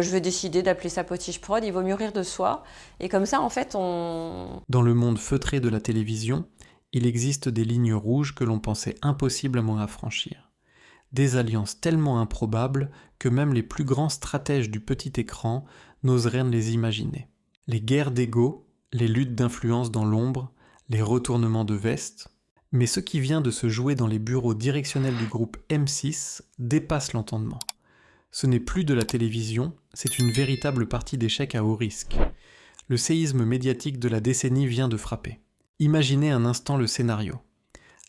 je vais décider d'appeler ça Potiche Prod, il vaut mieux rire de soi. Et comme ça, en fait, Dans le monde feutré de la télévision, il existe des lignes rouges que l'on pensait impossiblement à franchir. Des alliances tellement improbables que même les plus grands stratèges du petit écran n'oseraient les imaginer. Les guerres d'ego, les luttes d'influence dans l'ombre, les retournements de veste. Mais ce qui vient de se jouer dans les bureaux directionnels du groupe M6 dépasse l'entendement. Ce n'est plus de la télévision, c'est une véritable partie d'échecs à haut risque. Le séisme médiatique de la décennie vient de frapper. Imaginez un instant le scénario.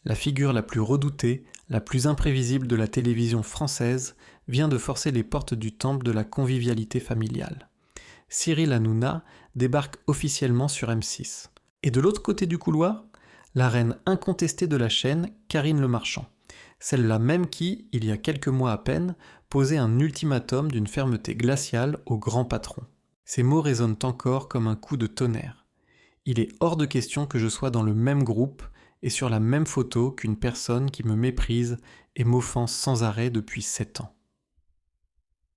La figure la plus redoutée, la plus imprévisible de la télévision française vient de forcer les portes du temple de la convivialité familiale. Cyril Hanouna débarque officiellement sur M6. Et de l'autre côté du couloir, la reine incontestée de la chaîne, Karine Le Marchand. Celle-là même qui, il y a quelques mois à peine, posait un ultimatum d'une fermeté glaciale au grand patron. Ces mots résonnent encore comme un coup de tonnerre. Il est hors de question que je sois dans le même groupe et sur la même photo qu'une personne qui me méprise et m'offense sans arrêt depuis 7 ans.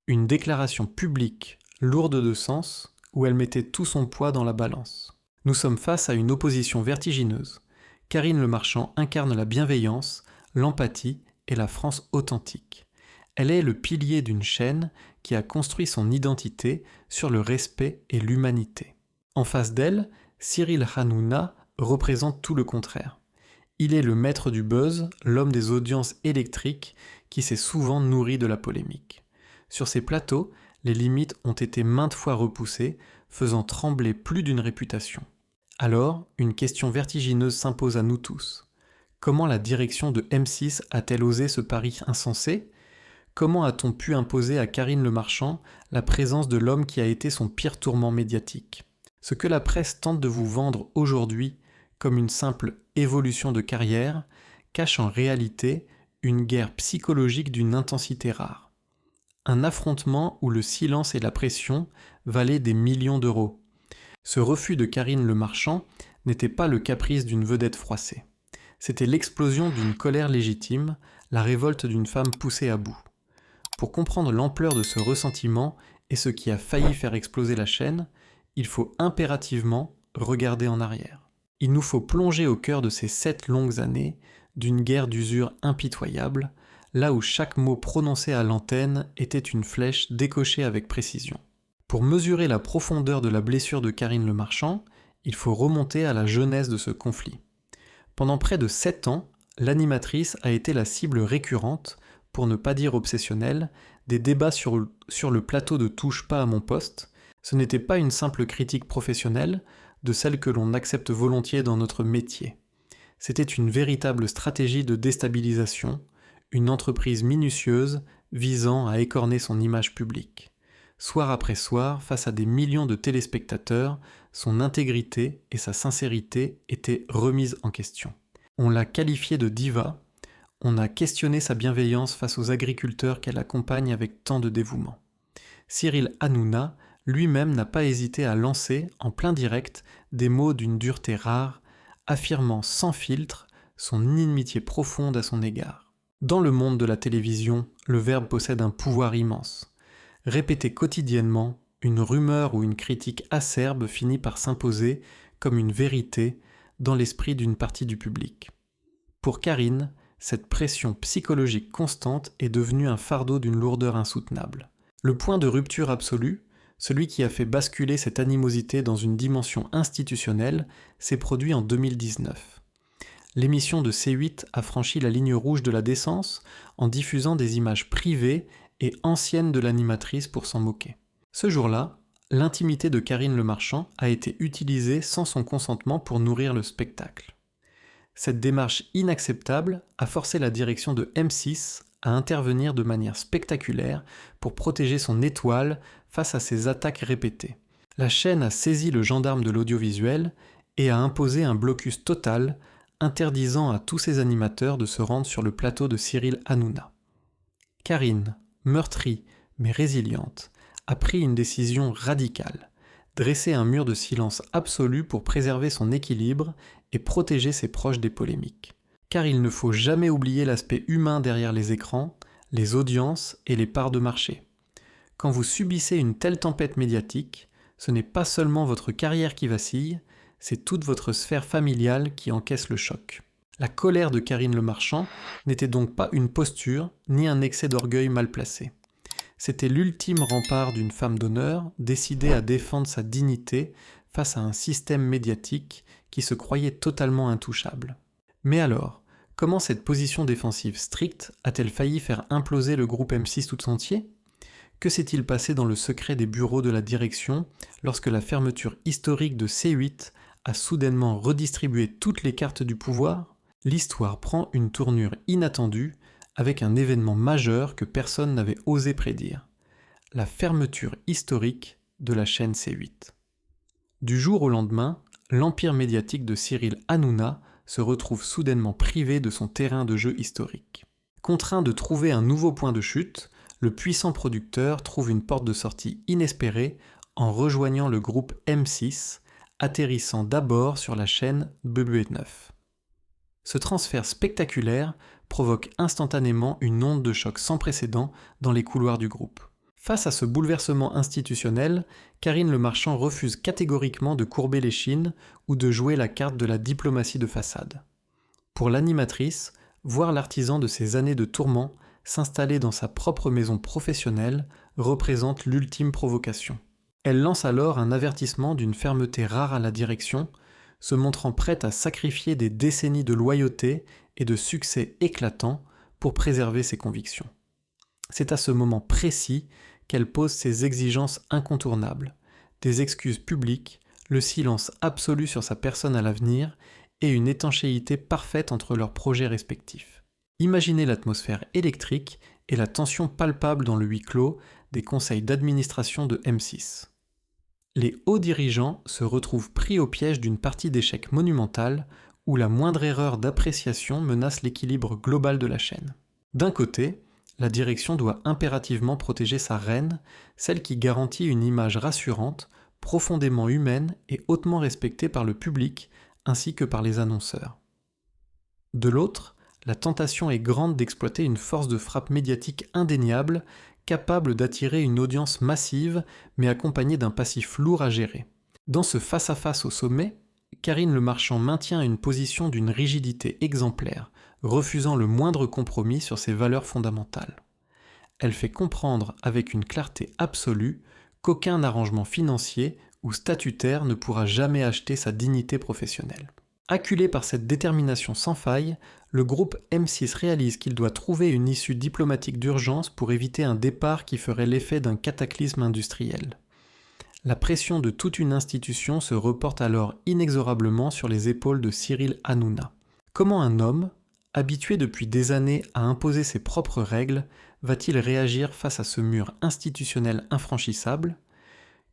Une déclaration publique, lourde de sens, où elle mettait tout son poids dans la balance. Nous sommes face à une opposition vertigineuse. Karine Le Marchand incarne la bienveillance, l'empathie et la France authentique. Elle est le pilier d'une chaîne qui a construit son identité sur le respect et l'humanité. En face d'elle, Cyril Hanouna représente tout le contraire. Il est le maître du buzz, l'homme des audiences électriques qui s'est souvent nourri de la polémique. Sur ces plateaux, les limites ont été maintes fois repoussées, faisant trembler plus d'une réputation. Alors, une question vertigineuse s'impose à nous tous. Comment la direction de M6 a-t-elle osé ce pari insensé ? Comment a-t-on pu imposer à Karine Le Marchand la présence de l'homme qui a été son pire tourment médiatique ? Ce que la presse tente de vous vendre aujourd'hui comme une simple évolution de carrière cache en réalité une guerre psychologique d'une intensité rare. Un affrontement où le silence et la pression valaient des millions d'euros. Ce refus de Karine Le Marchand n'était pas le caprice d'une vedette froissée. C'était l'explosion d'une colère légitime, la révolte d'une femme poussée à bout. Pour comprendre l'ampleur de ce ressentiment et ce qui a failli faire exploser la chaîne, il faut impérativement regarder en arrière. Il nous faut plonger au cœur de ces 7 longues années d'une guerre d'usure impitoyable, là où chaque mot prononcé à l'antenne était une flèche décochée avec précision. Pour mesurer la profondeur de la blessure de Karine Le Marchand, il faut remonter à la genèse de ce conflit. Pendant près de 7 ans, l'animatrice a été la cible récurrente, pour ne pas dire obsessionnelle, des débats sur le plateau de Touche pas à mon poste. Ce n'était pas une simple critique professionnelle, de celle que l'on accepte volontiers dans notre métier. C'était une véritable stratégie de déstabilisation, une entreprise minutieuse visant à écorner son image publique. Soir après soir, face à des millions de téléspectateurs, son intégrité et sa sincérité étaient remises en question. On l'a qualifiée de diva, on a questionné sa bienveillance face aux agriculteurs qu'elle accompagne avec tant de dévouement. Cyril Hanouna lui-même n'a pas hésité à lancer, en plein direct, des mots d'une dureté rare, affirmant sans filtre son inimitié profonde à son égard. Dans le monde de la télévision, le verbe possède un pouvoir immense. Répété quotidiennement, une rumeur ou une critique acerbe finit par s'imposer comme une vérité dans l'esprit d'une partie du public. Pour Karine, cette pression psychologique constante est devenue un fardeau d'une lourdeur insoutenable. Le point de rupture absolue, celui qui a fait basculer cette animosité dans une dimension institutionnelle, s'est produit en 2019. L'émission de C8 a franchi la ligne rouge de la décence en diffusant des images privées et anciennes de l'animatrice pour s'en moquer. Ce jour-là, l'intimité de Karine Le Marchand a été utilisée sans son consentement pour nourrir le spectacle. Cette démarche inacceptable a forcé la direction de M6 à intervenir de manière spectaculaire pour protéger son étoile face à ces attaques répétées. La chaîne a saisi le gendarme de l'audiovisuel et a imposé un blocus total, interdisant à tous ses animateurs de se rendre sur le plateau de Cyril Hanouna. Karine, meurtrie mais résiliente, a pris une décision radicale, dresser un mur de silence absolu pour préserver son équilibre et protéger ses proches des polémiques. Car il ne faut jamais oublier l'aspect humain derrière les écrans, les audiences et les parts de marché. Quand vous subissez une telle tempête médiatique, ce n'est pas seulement votre carrière qui vacille, c'est toute votre sphère familiale qui encaisse le choc. La colère de Karine Le Marchand n'était donc pas une posture ni un excès d'orgueil mal placé. C'était l'ultime rempart d'une femme d'honneur décidée à défendre sa dignité face à un système médiatique qui se croyait totalement intouchable. Mais alors, comment cette position défensive stricte a-t-elle failli faire imploser le groupe M6 tout entier ? Que s'est-il passé dans le secret des bureaux de la direction lorsque la fermeture historique de C8 a soudainement redistribué toutes les cartes du pouvoir ? L'histoire prend une tournure inattendue avec un événement majeur que personne n'avait osé prédire. La fermeture historique de la chaîne C8. Du jour au lendemain, l'empire médiatique de Cyril Hanouna se retrouve soudainement privé de son terrain de jeu historique. Contraint de trouver un nouveau point de chute, le puissant producteur trouve une porte de sortie inespérée en rejoignant le groupe M6, atterrissant d'abord sur la chaîne BB9. Ce transfert spectaculaire provoque instantanément une onde de choc sans précédent dans les couloirs du groupe. Face à ce bouleversement institutionnel, Karine Le Marchand refuse catégoriquement de courber l'échine ou de jouer la carte de la diplomatie de façade. Pour l'animatrice, voir l'artisan de ses années de tourments s'installer dans sa propre maison professionnelle représente l'ultime provocation. Elle lance alors un avertissement d'une fermeté rare à la direction, se montrant prête à sacrifier des décennies de loyauté et de succès éclatants pour préserver ses convictions. C'est à ce moment précis qu'elle pose ses exigences incontournables, des excuses publiques, le silence absolu sur sa personne à l'avenir et une étanchéité parfaite entre leurs projets respectifs. Imaginez l'atmosphère électrique et la tension palpable dans le huis clos des conseils d'administration de M6. Les hauts dirigeants se retrouvent pris au piège d'une partie d'échec monumentale où la moindre erreur d'appréciation menace l'équilibre global de la chaîne. D'un côté, la direction doit impérativement protéger sa reine, celle qui garantit une image rassurante, profondément humaine et hautement respectée par le public ainsi que par les annonceurs. De l'autre, la tentation est grande d'exploiter une force de frappe médiatique indéniable, capable d'attirer une audience massive, mais accompagnée d'un passif lourd à gérer. Dans ce face-à-face au sommet, Karine Le Marchand maintient une position d'une rigidité exemplaire, refusant le moindre compromis sur ses valeurs fondamentales. Elle fait comprendre avec une clarté absolue qu'aucun arrangement financier ou statutaire ne pourra jamais acheter sa dignité professionnelle. Acculé par cette détermination sans faille, le groupe M6 réalise qu'il doit trouver une issue diplomatique d'urgence pour éviter un départ qui ferait l'effet d'un cataclysme industriel. La pression de toute une institution se reporte alors inexorablement sur les épaules de Cyril Hanouna. Comment un homme, habitué depuis des années à imposer ses propres règles, va-t-il réagir face à ce mur institutionnel infranchissable ?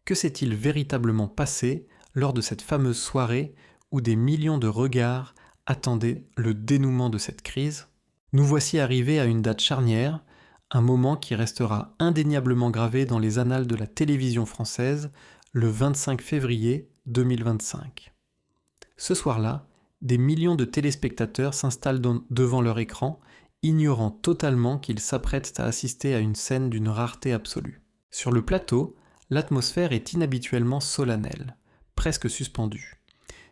Que s'est-il véritablement passé lors de cette fameuse soirée où des millions de regards attendaient le dénouement de cette crise ? Nous voici arrivés à une date charnière, un moment qui restera indéniablement gravé dans les annales de la télévision française, le 25 février 2025. Ce soir-là, des millions de téléspectateurs s'installent devant leur écran, ignorant totalement qu'ils s'apprêtent à assister à une scène d'une rareté absolue. Sur le plateau, l'atmosphère est inhabituellement solennelle, presque suspendue.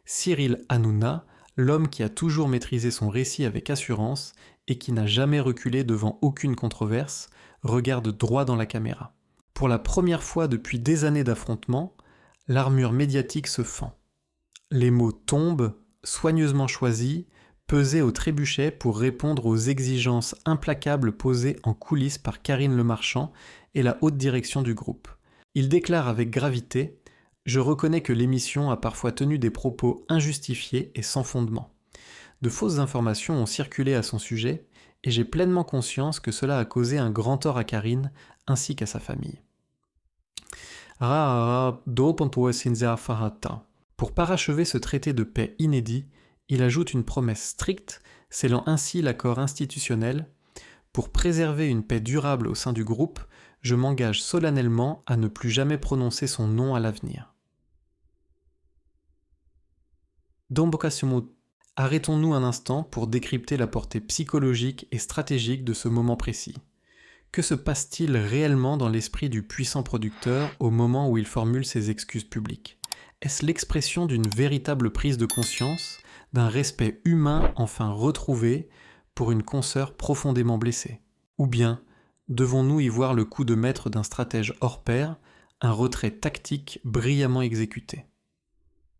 Cyril Hanouna, l'homme qui a toujours maîtrisé son récit avec assurance et qui n'a jamais reculé devant aucune controverse, regarde droit dans la caméra. Pour la première fois depuis des années d'affrontement, l'armure médiatique se fend. Les mots tombent, soigneusement choisis, pesés au trébuchet pour répondre aux exigences implacables posées en coulisses par Karine Le Marchand et la haute direction du groupe. Il déclare avec gravité « Je reconnais que l'émission a parfois tenu des propos injustifiés et sans fondement. De fausses informations ont circulé à son sujet et j'ai pleinement conscience que cela a causé un grand tort à Karine ainsi qu'à sa famille. » Pour parachever ce traité de paix inédit, il ajoute une promesse stricte, scellant ainsi l'accord institutionnel. Pour préserver une paix durable au sein du groupe, je m'engage solennellement à ne plus jamais prononcer son nom à l'avenir. Arrêtons-nous un instant pour décrypter la portée psychologique et stratégique de ce moment précis. Que se passe-t-il réellement dans l'esprit du puissant producteur au moment où il formule ses excuses publiques ? Est-ce l'expression d'une véritable prise de conscience, d'un respect humain enfin retrouvé pour une consoeur profondément blessée ? Ou bien devons-nous y voir le coup de maître d'un stratège hors pair, un retrait tactique brillamment exécuté ?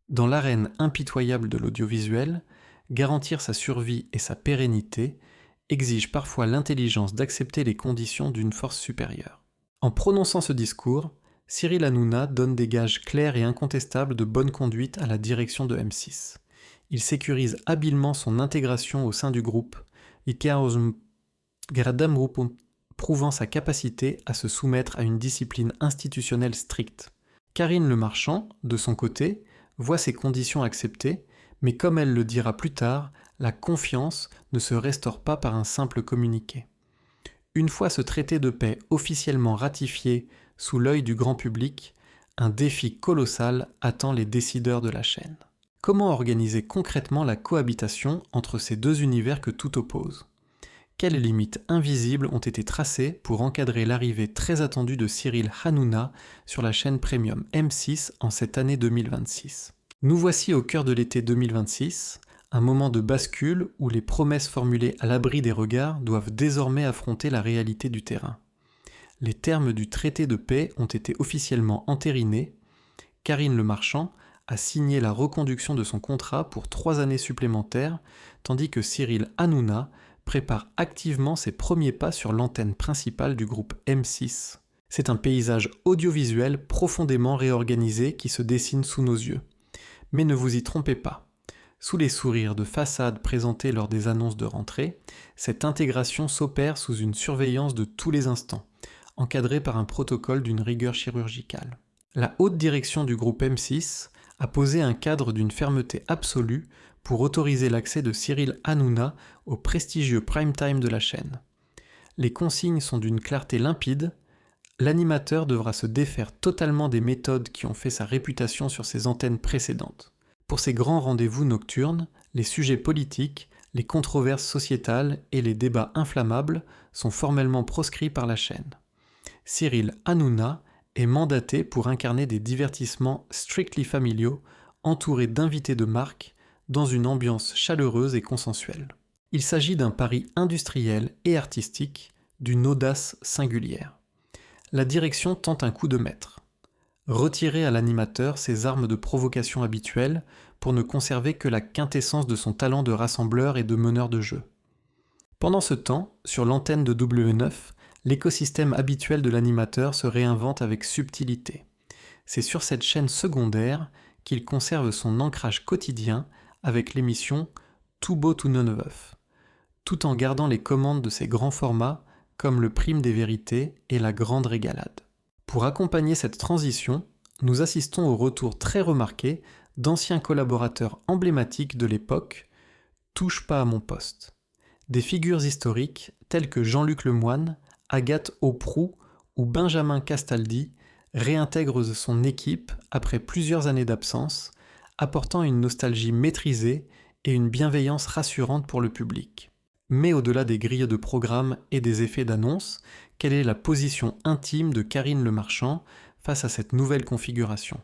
Dans l'arène impitoyable de l'audiovisuel, garantir sa survie et sa pérennité exige parfois l'intelligence d'accepter les conditions d'une force supérieure. En prononçant ce discours, Cyril Hanouna donne des gages clairs et incontestables de bonne conduite à la direction de M6. Il sécurise habilement son intégration au sein du groupe, prouvant sa capacité à se soumettre à une discipline institutionnelle stricte. Karine Le Marchand, de son côté, voit ses conditions acceptées, mais comme elle le dira plus tard, la confiance ne se restaure pas par un simple communiqué. Une fois ce traité de paix officiellement ratifié sous l'œil du grand public, un défi colossal attend les décideurs de la chaîne. Comment organiser concrètement la cohabitation entre ces deux univers que tout oppose ? Quelles limites invisibles ont été tracées pour encadrer l'arrivée très attendue de Cyril Hanouna sur la chaîne premium M6 en cette année 2026 ? Nous voici au cœur de l'été 2026, un moment de bascule où les promesses formulées à l'abri des regards doivent désormais affronter la réalité du terrain. Les termes du traité de paix ont été officiellement entérinés. Karine Le Marchand a signé la reconduction de son contrat pour 3 années supplémentaires, tandis que Cyril Hanouna prépare activement ses premiers pas sur l'antenne principale du groupe M6. C'est un paysage audiovisuel profondément réorganisé qui se dessine sous nos yeux. Mais ne vous y trompez pas. Sous les sourires de façade présentés lors des annonces de rentrée, cette intégration s'opère sous une surveillance de tous les instants, encadrée par un protocole d'une rigueur chirurgicale. La haute direction du groupe M6 a posé un cadre d'une fermeté absolue pour autoriser l'accès de Cyril Hanouna au prestigieux prime time de la chaîne. Les consignes sont d'une clarté limpide. L'animateur devra se défaire totalement des méthodes qui ont fait sa réputation sur ses antennes précédentes. Pour ces grands rendez-vous nocturnes, les sujets politiques, les controverses sociétales et les débats inflammables sont formellement proscrits par la chaîne. Cyril Hanouna est mandaté pour incarner des divertissements strictly familiaux, entourés d'invités de marque, dans une ambiance chaleureuse et consensuelle. Il s'agit d'un pari industriel et artistique, d'une audace singulière. La direction tente un coup de maître. Retirer à l'animateur ses armes de provocation habituelles pour ne conserver que la quintessence de son talent de rassembleur et de meneur de jeu. Pendant ce temps, sur l'antenne de W9, l'écosystème habituel de l'animateur se réinvente avec subtilité. C'est sur cette chaîne secondaire qu'il conserve son ancrage quotidien avec l'émission Tout beau tout neuf, tout en gardant les commandes de ses grands formats comme le Prime des vérités et la Grande régalade. Pour accompagner cette transition, nous assistons au retour très remarqué d'anciens collaborateurs emblématiques de l'époque « Touche pas à mon poste ». Des figures historiques telles que Jean-Luc Lemoyne, Agathe Auproux ou Benjamin Castaldi réintègrent son équipe après plusieurs années d'absence, apportant une nostalgie maîtrisée et une bienveillance rassurante pour le public. Mais au-delà des grilles de programme et des effets d'annonce, quelle est la position intime de Karine Le Marchand face à cette nouvelle configuration ?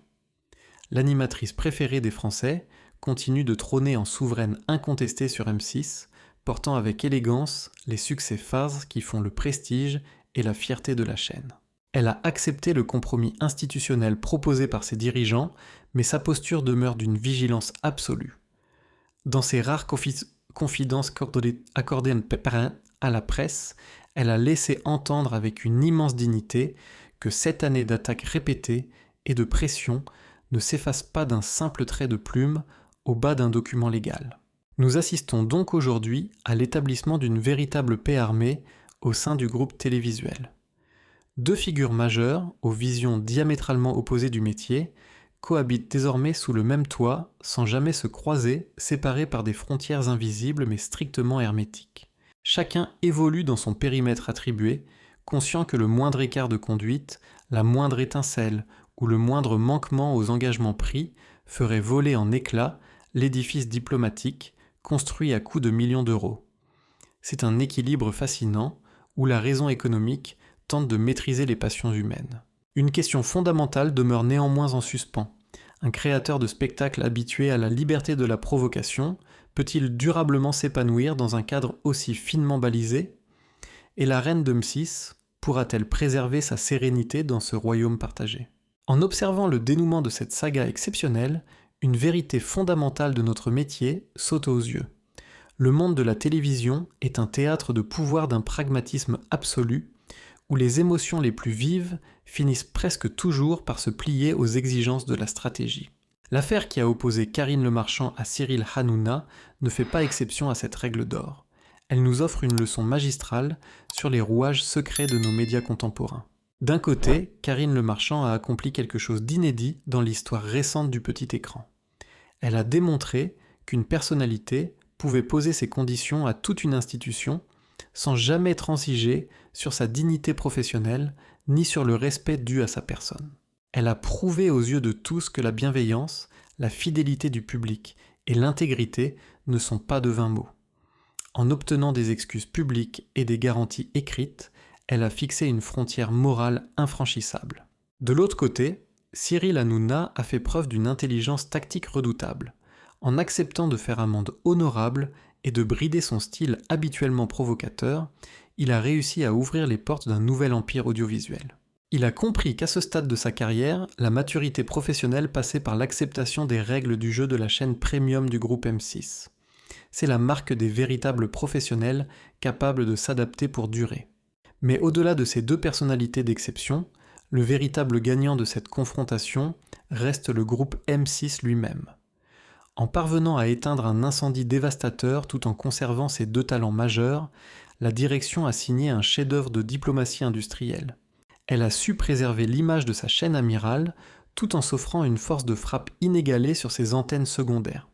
L'animatrice préférée des Français continue de trôner en souveraine incontestée sur M6, portant avec élégance les succès phares qui font le prestige et la fierté de la chaîne. Elle a accepté le compromis institutionnel proposé par ses dirigeants, mais sa posture demeure d'une vigilance absolue. Dans ses rares confidences accordées à la presse, elle a laissé entendre avec une immense dignité que 7 années d'attaques répétées et de pression ne s'effacent pas d'un simple trait de plume au bas d'un document légal. Nous assistons donc aujourd'hui à l'établissement d'une véritable paix armée au sein du groupe télévisuel. 2 figures majeures, aux visions diamétralement opposées du métier, cohabitent désormais sous le même toit, sans jamais se croiser, séparés par des frontières invisibles mais strictement hermétiques. Chacun évolue dans son périmètre attribué, conscient que le moindre écart de conduite, la moindre étincelle ou le moindre manquement aux engagements pris ferait voler en éclats l'édifice diplomatique construit à coups de millions d'euros. C'est un équilibre fascinant où la raison économique tente de maîtriser les passions humaines. Une question fondamentale demeure néanmoins en suspens. Un créateur de spectacle habitué à la liberté de la provocation peut-il durablement s'épanouir dans un cadre aussi finement balisé? Et la reine de Msis pourra-t-elle préserver sa sérénité dans ce royaume partagé? En observant le dénouement de cette saga exceptionnelle, une vérité fondamentale de notre métier saute aux yeux. Le monde de la télévision est un théâtre de pouvoir d'un pragmatisme absolu, où les émotions les plus vives finissent presque toujours par se plier aux exigences de la stratégie. L'affaire qui a opposé Karine Le Marchand à Cyril Hanouna ne fait pas exception à cette règle d'or. Elle nous offre une leçon magistrale sur les rouages secrets de nos médias contemporains. D'un côté, Karine Le Marchand a accompli quelque chose d'inédit dans l'histoire récente du petit écran. Elle a démontré qu'une personnalité pouvait poser ses conditions à toute une institution sans jamais transiger sur sa dignité professionnelle ni sur le respect dû à sa personne. Elle a prouvé aux yeux de tous que la bienveillance, la fidélité du public et l'intégrité ne sont pas de vains mots. En obtenant des excuses publiques et des garanties écrites, elle a fixé une frontière morale infranchissable. De l'autre côté, Cyril Hanouna a fait preuve d'une intelligence tactique redoutable, en acceptant de faire amende honorable et de brider son style habituellement provocateur. Il a réussi à ouvrir les portes d'un nouvel empire audiovisuel. Il a compris qu'à ce stade de sa carrière, la maturité professionnelle passait par l'acceptation des règles du jeu de la chaîne premium du groupe M6. C'est la marque des véritables professionnels capables de s'adapter pour durer. Mais au-delà de ces deux personnalités d'exception, le véritable gagnant de cette confrontation reste le groupe M6 lui-même. En parvenant à éteindre un incendie dévastateur tout en conservant ses deux talents majeurs, la direction a signé un chef-d'œuvre de diplomatie industrielle. Elle a su préserver l'image de sa chaîne amirale tout en s'offrant une force de frappe inégalée sur ses antennes secondaires.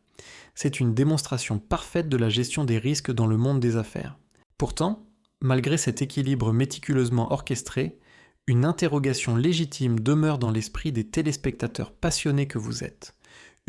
C'est une démonstration parfaite de la gestion des risques dans le monde des affaires. Pourtant, malgré cet équilibre méticuleusement orchestré, une interrogation légitime demeure dans l'esprit des téléspectateurs passionnés que vous êtes.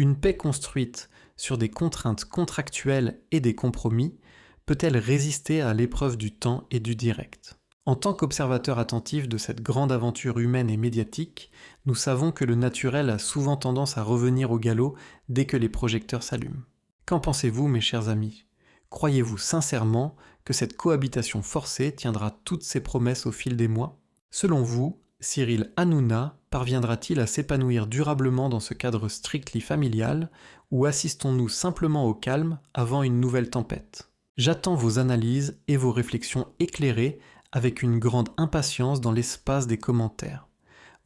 Une paix construite sur des contraintes contractuelles et des compromis peut-elle résister à l'épreuve du temps et du direct? En tant qu'observateur attentif de cette grande aventure humaine et médiatique, nous savons que le naturel a souvent tendance à revenir au galop dès que les projecteurs s'allument. Qu'en pensez-vous, mes chers amis? Croyez-vous sincèrement que cette cohabitation forcée tiendra toutes ses promesses au fil des mois? Selon vous, Cyril Hanouna parviendra-t-il à s'épanouir durablement dans ce cadre strictly familial ou assistons-nous simplement au calme avant une nouvelle tempête? J'attends vos analyses et vos réflexions éclairées avec une grande impatience dans l'espace des commentaires.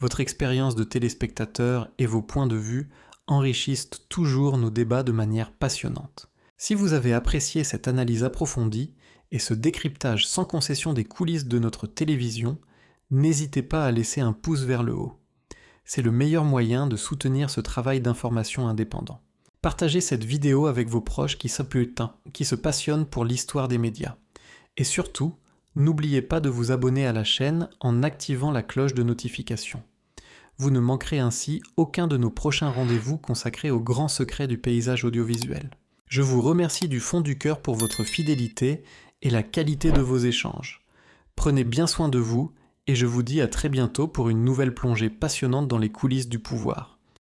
Votre expérience de téléspectateur et vos points de vue enrichissent toujours nos débats de manière passionnante. Si vous avez apprécié cette analyse approfondie et ce décryptage sans concession des coulisses de notre télévision, n'hésitez pas à laisser un pouce vers le haut. C'est le meilleur moyen de soutenir ce travail d'information indépendant. Partagez cette vidéo avec vos proches qui se passionnent pour l'histoire des médias. Et surtout, n'oubliez pas de vous abonner à la chaîne en activant la cloche de notification. Vous ne manquerez ainsi aucun de nos prochains rendez-vous consacrés aux grands secrets du paysage audiovisuel. Je vous remercie du fond du cœur pour votre fidélité et la qualité de vos échanges. Prenez bien soin de vous et je vous dis à très bientôt pour une nouvelle plongée passionnante dans les coulisses du pouvoir.